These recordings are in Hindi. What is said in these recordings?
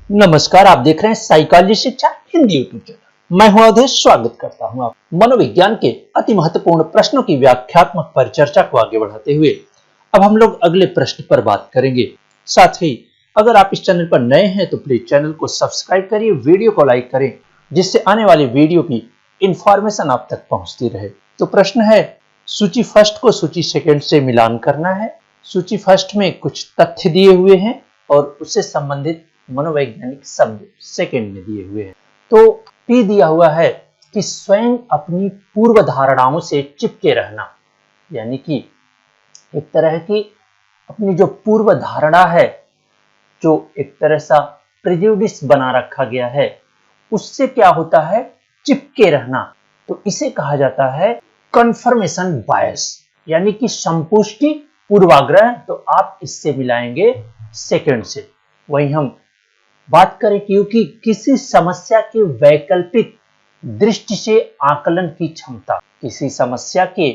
नमस्कार, आप देख रहे हैं साइकोलॉजी शिक्षा हिंदी यूट्यूब चैनल। मैं हूं अवधेश, स्वागत करता हूं आप मनोविज्ञान के अति महत्वपूर्ण प्रश्नों की व्याख्यात्मक परिचर्चा को आगे बढ़ाते हुए अब हम लोग अगले प्रश्न पर बात करेंगे। साथ ही अगर आप इस चैनल पर नए हैं तो प्लीज चैनल को सब्सक्राइब करिए, वीडियो को लाइक करें, जिससे आने वाली वीडियो की इंफॉर्मेशन आप तक पहुंचती रहे। तो प्रश्न है, सूची फर्स्ट को सूची सेकंड से मिलान करना है। सूची फर्स्ट में कुछ तथ्य दिए हुए हैं और उससे संबंधित मनोवैज्ञानिक शब्द सेकंड में दिए हुए हैं। तो पी दिया हुआ है कि स्वयं अपनी पूर्व धारणाओं से चिपके रहना, यानी कि एक तरह की अपनी जो पूर्व धारणा है, जो एक तरह सा प्रेजुडिस बना रखा गया है, उससे क्या होता है, चिपके रहना। तो इसे कहा जाता है कन्फर्मेशन बायस, यानी कि संपुष्टि पूर्वाग्रह। तो आप इससे मिलाएंगे सेकंड से। वहीं हम बात करें क्योंकि किसी समस्या के वैकल्पिक दृष्टि से आकलन की क्षमता, किसी समस्या के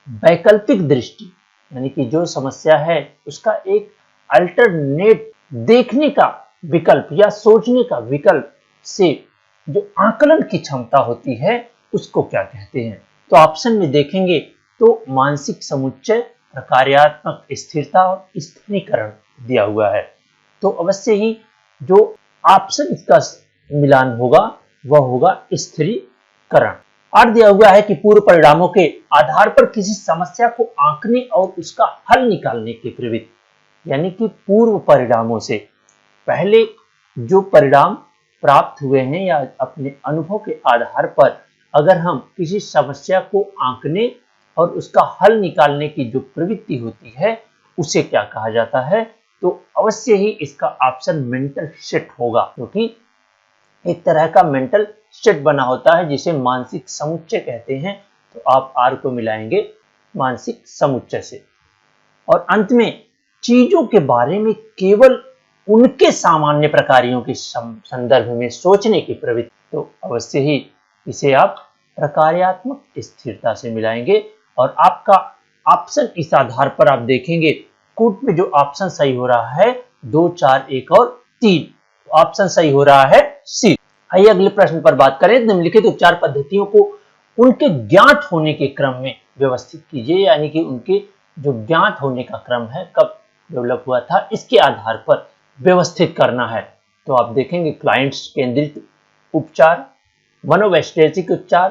वैकल्पिक दृष्टि यानी कि जो समस्या है उसका एक अल्टरनेट देखने का विकल्प या सोचने का विकल्प से जो आकलन की क्षमता होती है उसको क्या कहते हैं। तो ऑप्शन में देखेंगे तो मानसिक समुच्चय, प्रकार्यात्मक स्थिरता और स्थिरीकरण दिया हुआ है। तो अवश्य ही जो ऑप्शन इसका मिलान होगा वह होगा स्थिरीकरण। और दिया हुआ है कि पूर्व परिणामों के आधार पर किसी समस्या को आंकने और उसका हल निकालने की प्रवृत्ति, यानी कि पूर्व परिणामों से पहले जो परिणाम प्राप्त हुए हैं या अपने अनुभव के आधार पर अगर हम किसी समस्या को आंकने और उसका हल निकालने की जो प्रवृत्ति होती है उसे क्या कहा जाता है। तो अवश्य ही इसका ऑप्शन मेंटल सेट होगा, क्योंकि एक तरह का मेंटल सेट बना होता है जिसे मानसिक समुच्चय कहते हैं। तो आप आर को मिलाएंगे मानसिक समुच्चय से। और अंत में चीजों के बारे में केवल उनके सामान्य प्रकारों के संदर्भ में सोचने की प्रवृत्ति। तो अवश्य ही इसे आप प्रकार्यात्मक स्थिरता से मिलाएंगे। और आपका ऑप्शन इस आधार पर आप देखेंगे कोट में जो ऑप्शन सही हो रहा है 2, 4, 1 और 3, ऑप्शन सही हो रहा है सी। आइए अगले प्रश्न पर बात करें। निम्नलिखित उपचार पद्धतियों को उनके ज्ञात होने के क्रम में व्यवस्थित कीजिए, यानी कि उनके जो ज्ञात होने का क्रम है, कब डेवलप हुआ था, इसके आधार पर व्यवस्थित करना है। तो आप देखेंगे क्लाइंट्स केंद्रित उपचार, मनोवैश्लेषिक उपचार,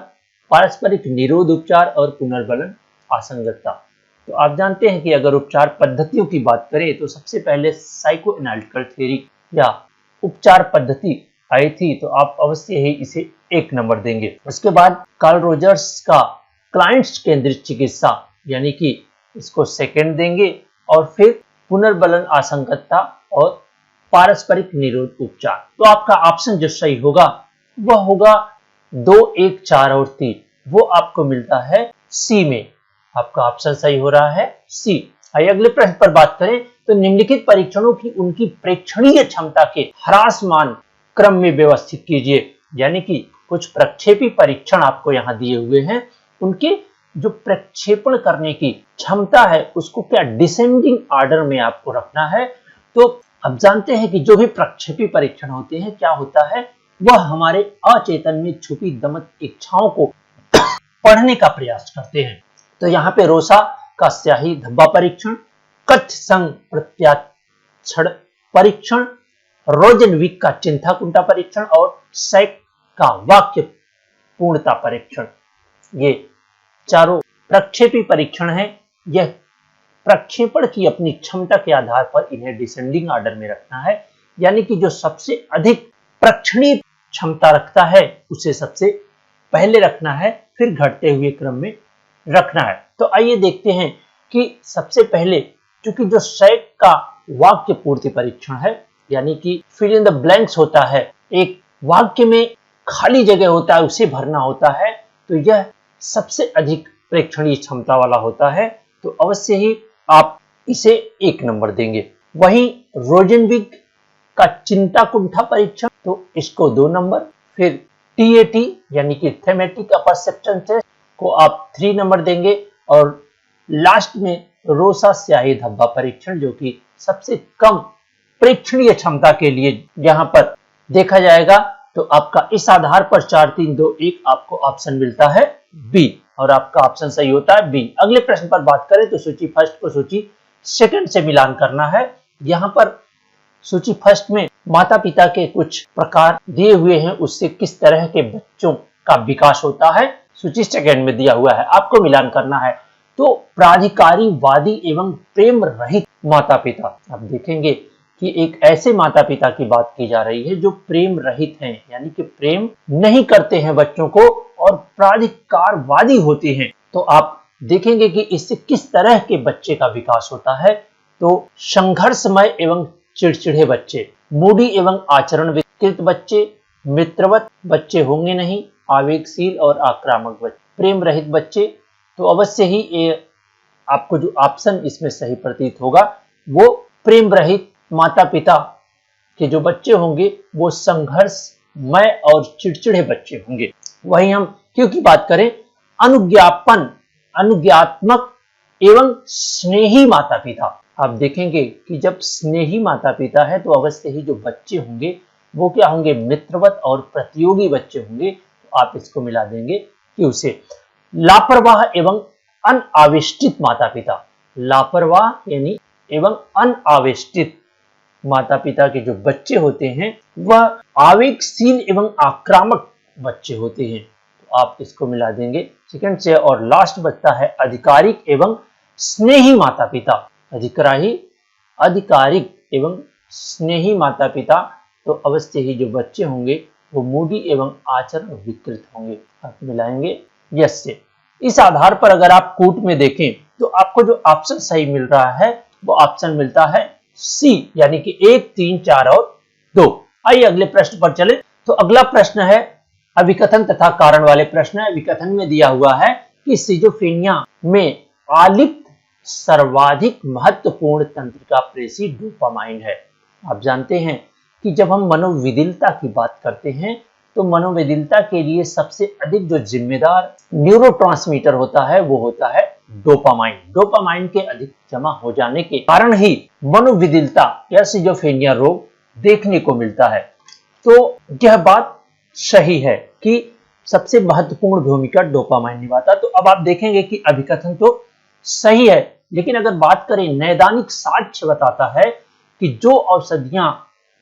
पारस्परिक निरोध उपचार और पुनर्बलन आसंगतता। तो आप जानते हैं कि अगर उपचार पद्धतियों की बात करें तो सबसे पहले साइको एनालिटिकल थ्योरी या उपचार पद्धति आई थी, तो आप अवश्य ही इसे 1 नंबर देंगे। उसके बाद कार्ल रोजर्स का क्लाइंट्स केंद्रित चिकित्सा, यानी कि इसको सेकंड देंगे। और फिर पुनर्बलन आसंगतता और पारस्परिक निरोध उपचार। तो आपका ऑप्शन जो सही होगा वह होगा 2, 1, 4 और 3, वो आपको मिलता है सी में। आपका ऑप्शन सही हो रहा है सी। आइए अगले प्रश्न पर बात करें। तो निम्नलिखित परीक्षणों की उनकी प्रेक्षणीय क्षमता के ह्रासमान क्रम में व्यवस्थित कीजिए, यानी कि कुछ प्रक्षेपी परीक्षण आपको यहाँ दिए हुए हैं, उनके जो प्रक्षेपण करने की क्षमता है उसको क्या डिसेंडिंग ऑर्डर में आपको रखना है। तो अब जानते हैं कि जो भी प्रक्षेपी परीक्षण होते हैं क्या होता है, वह हमारे अचेतन में छुपी दमक इच्छाओं को पढ़ने का प्रयास करते हैं। तो यहाँ पे रोसा का स्याही धब्बा परीक्षण, कथ्य संग प्रत्याक्षण परीक्षण, रोजनविक का चिंता कुंटा परीक्षण और सैक का वाक्य पूर्णता परीक्षण, ये चारों प्रक्षेपी परीक्षण हैं। यह प्रक्षेपण की अपनी क्षमता के आधार पर इन्हें डिसेंडिंग ऑर्डर में रखना है, यानी कि जो सबसे अधिक प्रक्षणीय क्षमता रखता है उसे सबसे पहले रखना है, फिर घटते हुए क्रम में रखना है। तो आइए देखते हैं कि सबसे पहले चूंकि जो सैक का वाक्य पूर्ति परीक्षण है, यानी कि फिल इन द ब्लैंक्स होता है, एक वाक्य में खाली जगह होता है उसे भरना होता है, तो यह सबसे अधिक प्रेक्षणीय क्षमता वाला होता है। तो अवश्य ही आप इसे 1 नंबर देंगे। वहीं रोजनविक का चिंता कुंठा परीक्षण, तो इसको 2 नंबर। फिर टीएटी यानी कि थेमेटिक परसेप्शन टेस्ट को आप 3 नंबर देंगे। और लास्ट में रोसा स्याही धब्बा परीक्षण, जो कि सबसे कम प्रेक्षणीय क्षमता के लिए यहाँ पर देखा जाएगा तो आपका इस आधार पर 4 3 2 1 आपको ऑप्शन मिलता है बी, और आपका ऑप्शन सही होता है बी। अगले प्रश्न पर बात करें तो सूची फर्स्ट को सूची सेकंड से मिलान करना है। यहाँ पर सूची फर्स्ट में माता पिता के कुछ प्रकार दिए हुए हैं, उससे किस तरह के बच्चों का विकास होता है सूची सेकंड में दिया हुआ है, आपको मिलान करना है। तो प्राधिकारी वादी एवं प्रेम रहित माता पिता, आप देखेंगे कि एक ऐसे माता पिता की बात की जा रही है जो प्रेम रहित हैं, यानी कि प्रेम नहीं करते हैं बच्चों को और प्राधिकारवादी होते हैं। तो आप देखेंगे कि इससे किस तरह के बच्चे का विकास होता है। तो संघर्षमय एवं चिड़चिड़े बच्चे, मूडी एवं आचरण विकृत बच्चे, मित्रवत बच्चे होंगे नहीं, आवेगशील और आक्रामक बच्चे, प्रेम रहित बच्चे। तो अवश्य ही ये आपको जो ऑप्शन इसमें सही प्रतीत होगा वो प्रेम रहित माता पिता के जो बच्चे होंगे वो संघर्षमय और चिड़चिड़े बच्चे होंगे। वहीं हम क्यों की बात करें, अनुज्ञात्मक एवं स्नेही माता पिता, आप देखेंगे कि जब स्नेही माता पिता है तो अवश्य ही जो बच्चे होंगे वो क्या होंगे, मित्रवत और प्रतियोगी बच्चे होंगे। तो आप इसको मिला देंगे क्यों से। लापरवाह एवं अनावेष्टित माता पिता, लापरवाह यानी एवं अनावेष्टित माता पिता के जो बच्चे होते हैं वह आवेगशील एवं आक्रामक बच्चे होते हैं। तो आप इसको मिला देंगे सेकंड से। और लास्ट बचता है आधिकारिक एवं स्नेही माता पिता, आधिकारिक एवं स्नेही माता पिता। तो अवश्य ही जो बच्चे होंगे वो मूडी एवं आचरण विकृत होंगे, आप मिलाएंगे यस से। इस आधार पर अगर आप कूट में देखें तो आपको जो ऑप्शन सही मिल रहा है वो ऑप्शन मिलता है सी, यानी कि 1 3 4 और 2। आइए अगले प्रश्न पर चले। तो अगला प्रश्न है अभिकथन तथा कारण वाले प्रश्न है। अभिकथन में दिया हुआ है कि सिजोफ्रेनिया में आलिप्त सर्वाधिक महत्वपूर्ण तंत्रिका प्रेषी डोपामाइन है। आप जानते हैं कि जब हम मनोविदिलता की बात करते हैं तो मनोविदिलता के लिए सबसे अधिक जो जिम्मेदार न्यूरोट्रांसमीटर होता है वो होता है डोपामाइन। डोपामाइन के अधिक जमा हो जाने के कारण ही मनोविदिलता या सिजोफ्रेनिया रोग देखने को मिलता है। तो यह बात सही है कि सबसे महत्वपूर्ण भूमिका डोपामाइन निभाता। तो अब आप देखेंगे कि अभिकथन तो सही है, लेकिन अगर बात करें नैदानिक साक्ष्य बताता है कि जो औषधियां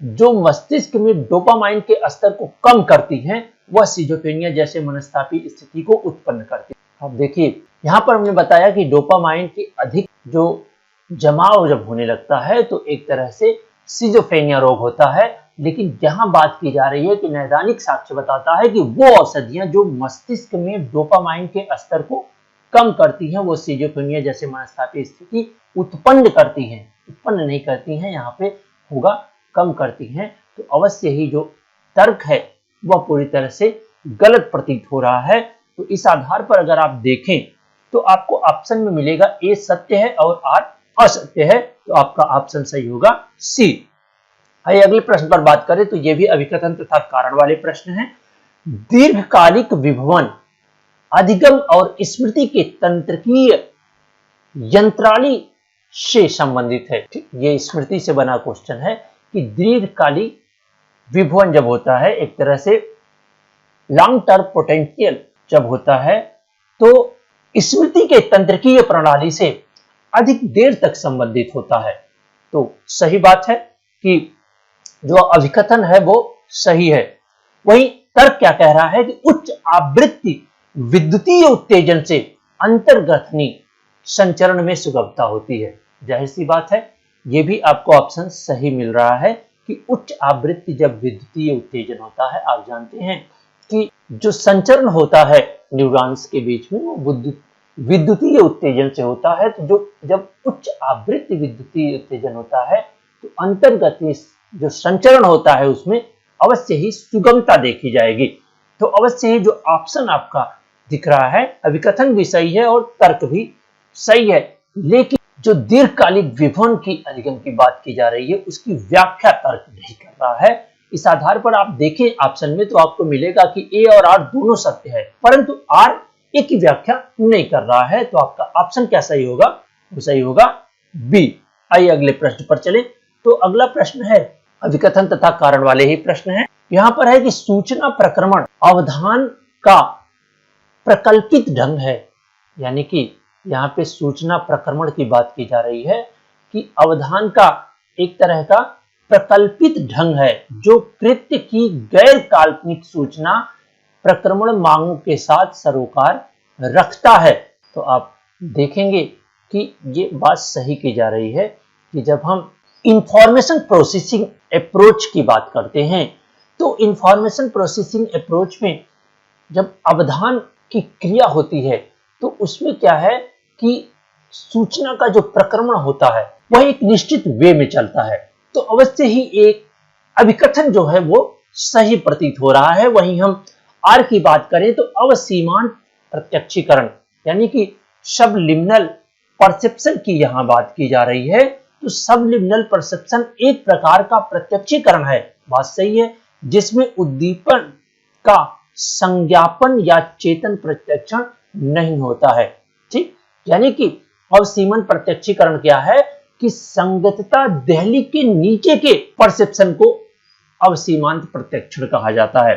जो मस्तिष्क में डोपामाइन के स्तर को कम करती हैं वह सिजोफ्रेनिया जैसे मनस्तापी स्थिति को उत्पन्न करती है। अब देखिए यहाँ पर हमने बताया कि डोपामाइन की अधिक जो जमाव जब होने लगता है तो एक तरह से सिजोफ्रेनिया रोग होता है। लेकिन यहाँ बात की जा रही है कि नैदानिक साक्ष्य बताता है कि वो औषधियां जो मस्तिष्क में डोपामाइन के स्तर को कम करती हैं वो सिजोफ्रेनिया जैसे मनस्तापी स्थिति उत्पन्न करती हैं, उत्पन्न नहीं करती हैं, यहाँ पे होगा कम करती हैं। तो अवश्य ही जो तर्क है वह पूरी तरह से गलत प्रतीत हो रहा है। तो इस आधार पर अगर आप देखें तो आपको ऑप्शन में मिलेगा ए सत्य है और आर असत्य है। तो आपका ऑप्शन सही होगा सी। आइए अगले प्रश्न पर बात करें तो यह भी अभिकथन तथा कारण वाले प्रश्न हैं। दीर्घकालिक विभवन अधिगम और स्मृति के तंत्रिकीय यंत्राली से संबंधित है। ये स्मृति से बना क्वेश्चन है कि दीर्घकालिक विभवन जब होता है, एक तरह से लॉन्ग टर्म पोटेंशियल जब होता है, तो स्मृति के तंत्रिकीय प्रणाली से अधिक देर तक संबंधित होता है। तो सही बात है कि जो अभिकथन है वो सही है। वही तर्क क्या कह रहा है कि उच्च आवृत्ति विद्युतीय उत्तेजन से अंतर्ग्रथनी संचरण में सुगमता होती है। जाहिर सी बात है ये भी आपको ऑप्शन सही मिल रहा है कि उच्च आवृत्ति जब विद्युतीय उत्तेजन होता है, आप जानते हैं कि जो संचरण होता है न्यूरॉन्स के बीच में वो विद्युतीय उत्तेजन से होता है। तो जो जब उच्च आवृत्ति विद्युतीय उत्तेजन होता है तो अंतर्गति जो संचरण होता है उसमें अवश्य ही सुगमता देखी जाएगी। तो अवश्य ही जो ऑप्शन आपका दिख रहा है अभिकथन भी सही है और तर्क भी सही है, लेकिन जो दीर्घकालिक विभवन की अधिगम की बात की जा रही है उसकी व्याख्या तर्क नहीं कर रहा है। इस आधार पर आप देखें ऑप्शन में तो आपको मिलेगा कि ए और आर दोनों सत्य है, परंतु आर ए की व्याख्या नहीं कर रहा है। तो आपका ऑप्शन क्या सही होगा, वो सही होगा बी। आइए अगले प्रश्न पर चले। तो अगला प्रश्न है अभिकथन तथा कारण वाले ही प्रश्न है। यहां पर है कि सूचना प्रक्रमण अवधान का प्रकल्पित ढंग है, यानी कि यहां पे सूचना प्रक्रमण की बात की जा रही है कि अवधान का एक तरह का प्रकल्पित ढंग है जो कृत्य की गैर काल्पनिक सूचना प्रक्रमण मांगों के साथ सरोकार रखता है। तो आप देखेंगे कि ये बात सही की जा रही है कि जब हम इंफॉर्मेशन प्रोसेसिंग अप्रोच की बात करते हैं तो इंफॉर्मेशन प्रोसेसिंग अप्रोच में जब अवधान की क्रिया होती है तो उसमें क्या है कि सूचना का जो प्रक्रमण होता है वह एक निश्चित वे में चलता है, तो अवश्य ही एक अभिकथन जो है वो सही प्रतीत हो रहा है। वहीं हम आर की बात करें तो अवसीमांत प्रत्यक्षीकरण यानी कि सबलिमिनल परसेप्शन की यहां बात की जा रही है। तो सबलिमिनल परसेप्शन एक प्रकार का प्रत्यक्षीकरण है, बात सही है, जिसमें उद्दीपन का संज्ञापन या चेतन प्रत्यक्षण नहीं होता है। ठीक, यानी कि अवसीमन प्रत्यक्षीकरण क्या है कि संगतता देहली के नीचे के परसेप्शन को अवसीमांत प्रत्यक्षण कहा जाता है।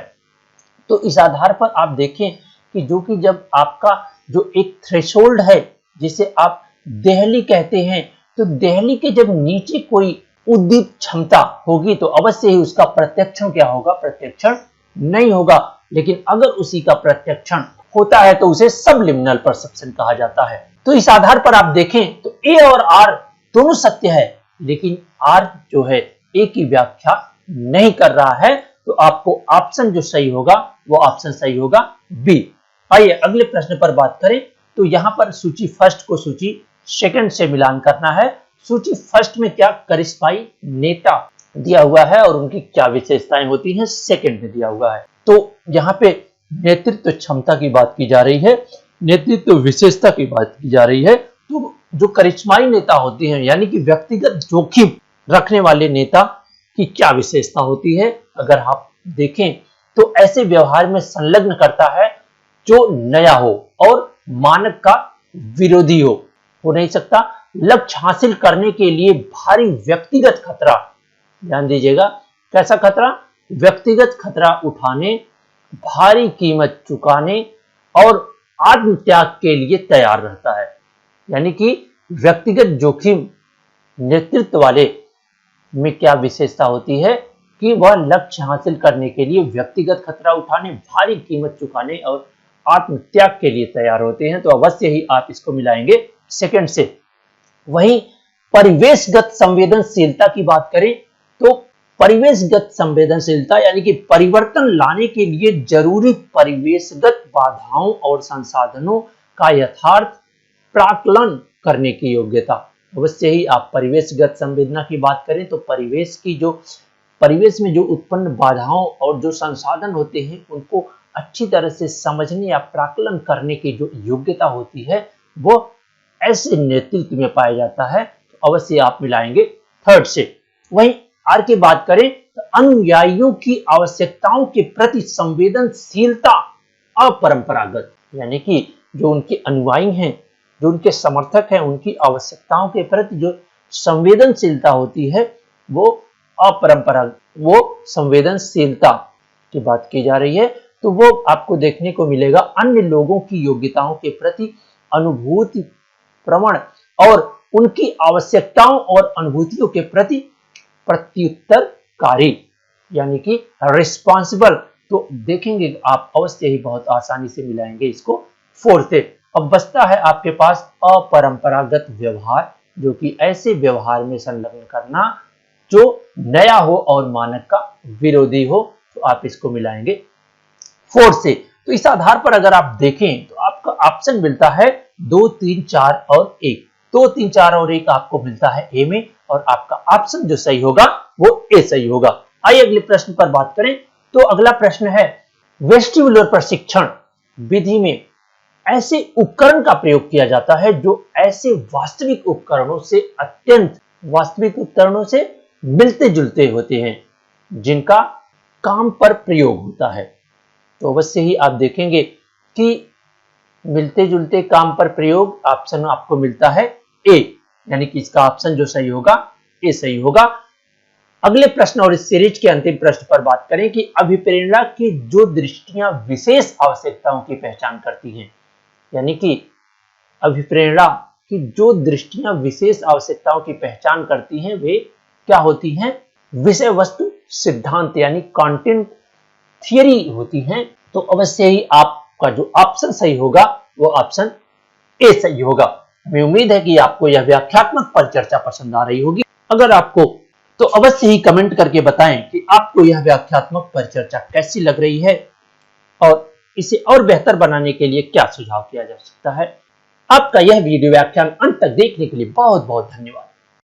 तो इस आधार पर आप देखें कि जब आपका जो एक थ्रेशोल्ड है जिसे आप देहली कहते हैं, तो देहली के जब नीचे कोई उद्दीप क्षमता होगी तो अवश्य ही उसका प्रत्यक्षण क्या होगा, प्रत्यक्षण नहीं होगा। लेकिन अगर उसी का प्रत्यक्षण होता है तो उसे सबलिमिनल परसेप्शन कहा जाता है। तो इस आधार पर आप देखें तो ए और आर दोनों सत्य है, लेकिन आर जो है ए की व्याख्या नहीं कर रहा है, तो आपको ऑप्शन जो सही होगा वो ऑप्शन सही होगा बी। आइए अगले प्रश्न पर बात करें। तो यहां पर सूची फर्स्ट को सूची सेकंड से मिलान करना है। सूची फर्स्ट में क्या करिश्माई नेता दिया हुआ है और उनकी क्या विशेषताएं होती हैं, सेकंड में दिया हुआ है। तो यहाँ पे नेतृत्व क्षमता की बात की जा रही है, नेतृत्व विशेषता की बात की जा रही है। तो जो करिश्माई नेता होते हैं यानी कि व्यक्तिगत जोखिम रखने वाले नेता की क्या विशेषता होती है, अगर आप देखें तो ऐसे व्यवहार में संलग्न करता है जो नया हो और मानक का विरोधी हो नहीं सकता। लक्ष्य हासिल करने के लिए भारी व्यक्तिगत खतरा, ध्यान दीजिएगा, कैसा खतरा, व्यक्तिगत खतरा उठाने, भारी कीमत चुकाने और आत्मत्याग के लिए तैयार रहता है। यानी कि व्यक्तिगत जोखिम नेतृत्व वाले में क्या विशेषता होती है कि वह लक्ष्य हासिल करने के लिए व्यक्तिगत खतरा उठाने, भारी कीमत चुकाने और आत्मत्याग के लिए तैयार होते हैं। तो अवश्य ही आप इसको मिलाएंगे सेकंड से। वहीं परिवेशगत संवेदनशीलता की बात करें तो परिवेशगत संवेदनशीलता यानी कि परिवर्तन लाने के लिए जरूरी परिवेशगत बाधाओं और संसाधनों का यथार्थ प्राकलन करने की योग्यता। अवश्य ही आप परिवेशगत संवेदना की बात करें तो परिवेश में जो उत्पन्न बाधाओं और जो संसाधन होते हैं उनको अच्छी तरह से समझने या प्राकलन करने की जो योग्यता होती है वो ऐसे नेतृत्व में पाया जाता है। तो अवश्य आप मिलाएंगे थर्ड से। वहीं आर की बात करें तो अनुयायियों की आवश्यकताओं के प्रति संवेदनशीलता अपरंपरागत, यानी कि जो उनके अनुयायी हैं, जो उनके समर्थक हैं, उनकी आवश्यकताओं के प्रति जो संवेदनशीलता होती है वो अपरंपरागत, वो संवेदनशीलता की बात की जा रही है। तो वो आपको देखने को मिलेगा अन्य लोगों की योग्यताओं के प्रति अनुभूति प्रवण और उनकी आवश्यकताओं और अनुभूतियों के प्रति प्रत्युत्तरकारी, यानी कि रिस्पॉन्सिबल। तो देखेंगे आप अवश्य ही बहुत आसानी से मिलाएंगे इसको फोर से। अब बचता है आपके पास अपरंपरागत व्यवहार, जो कि ऐसे व्यवहार में संलग्न करना जो नया हो और मानक का विरोधी हो। तो आप इसको मिलाएंगे फोर से। तो इस आधार पर अगर आप देखें तो आपका ऑप्शन मिलता है 2, 3, 4 और 1। 2, 3, 4 और 1 आपको मिलता है ए में और आपका ऑप्शन जो सही होगा वो ए सही होगा। आइए अगले प्रश्न पर बात करें। तो अगला प्रश्न है वेस्टिबुलर प्रशिक्षण विधि में ऐसे उपकरण का प्रयोग किया जाता है जो ऐसे वास्तविक उपकरणों से अत्यंत वास्तविक उपकरणों से मिलते जुलते होते हैं जिनका काम पर प्रयोग होता है। तो अवश्य ही आप देखेंगे कि मिलते जुलते काम पर प्रयोग ऑप्शन आपको मिलता है ए, यानी कि इसका ऑप्शन जो सही होगा ए सही होगा। अगले प्रश्न और इस सीरीज के अंतिम प्रश्न पर बात करें कि अभिप्रेरणा की जो दृष्टियां विशेष आवश्यकताओं की पहचान करती हैं, यानी कि अभिप्रेरणा की जो दृष्टियां विशेष आवश्यकताओं की पहचान करती हैं वे क्या होती हैं? विषय वस्तु सिद्धांत यानी कंटेंट थियरी होती हैं। तो अवश्य ही आपका जो ऑप्शन सही होगा वो ऑप्शन ए सही होगा। हमें उम्मीद है कि आपको यह व्याख्यात्मक परिचर्चा पसंद आ रही होगी। अगर आपको तो अवश्य ही कमेंट करके बताएं कि आपको यह व्याख्यात्मक परिचर्चा कैसी लग रही है और इसे और बेहतर बनाने के लिए क्या सुझाव किया जा सकता है। आपका यह वीडियो व्याख्यान अंत तक देखने के लिए बहुत बहुत धन्यवाद।